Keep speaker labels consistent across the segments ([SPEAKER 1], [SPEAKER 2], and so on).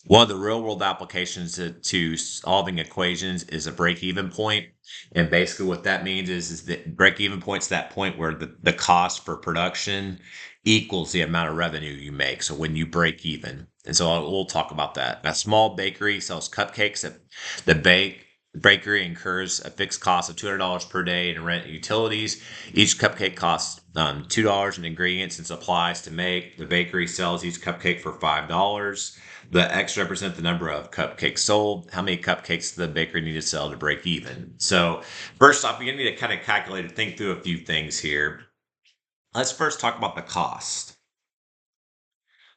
[SPEAKER 1] One of the real world applications to solving equations is a break even point. And basically what that means is that break even point is that point where the cost for production equals the amount of revenue you make. So when you break even. And so we'll talk about that. A small bakery sells cupcakes at the bakery incurs a fixed cost of $200 per day in rent and utilities. Each cupcake costs $2 in ingredients and supplies to make. The bakery sells each cupcake for $5. The X represent the number of cupcakes sold. How many cupcakes does the bakery need to sell to break even? So first off, you need to kind of calculate and think through a few things here. Let's first talk about the cost.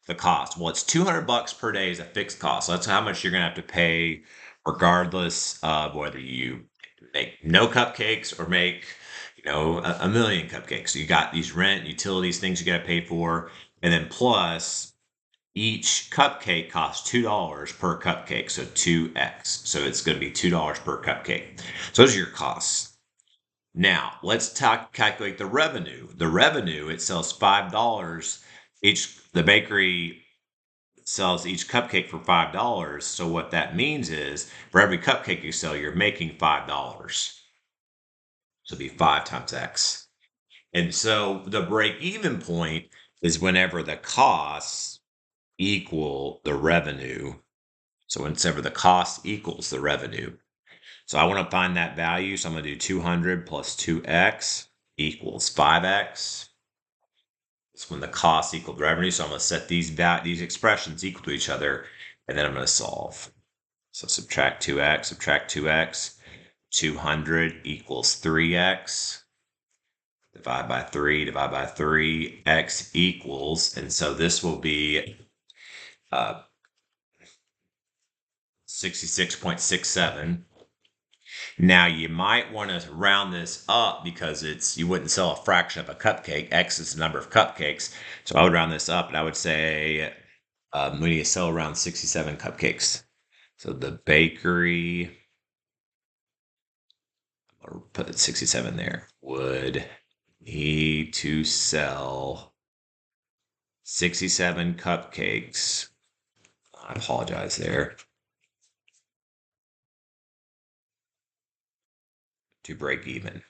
[SPEAKER 1] The cost. Well, it's $200 per day is a fixed cost. So that's how much you're going to have to pay regardless of whether you make no cupcakes or make, a million cupcakes. So you got these rent, utilities, things you got to pay for. And then plus each cupcake costs $2 per cupcake, so 2x. So it's going to be $2 per cupcake. So those are your costs. Now, let's calculate the revenue. The revenue, it sells $5 each. The bakery sells each cupcake for $5. So what that means is for every cupcake you sell, you're making $5. So it'd be 5 times x. And so the break even point is whenever the costs equal the revenue. So whenever the cost equals the revenue. So I want to find that value. So I'm going to do 200 plus 2x equals 5x. It's when the cost equal the revenue. So I'm going to set these expressions equal to each other, and then I'm going to solve. So subtract 2x, subtract 2x. 200 equals 3x. Divide by 3, divide by 3, x equals, and so this will be 66.67. Now you might want to round this up because you wouldn't sell a fraction of a cupcake. X is the number of cupcakes. So I would round this up and I would say we need to sell around 67 cupcakes. So the bakery, I'll put 67 there, would need to sell 67 cupcakes. I apologize there. To break even.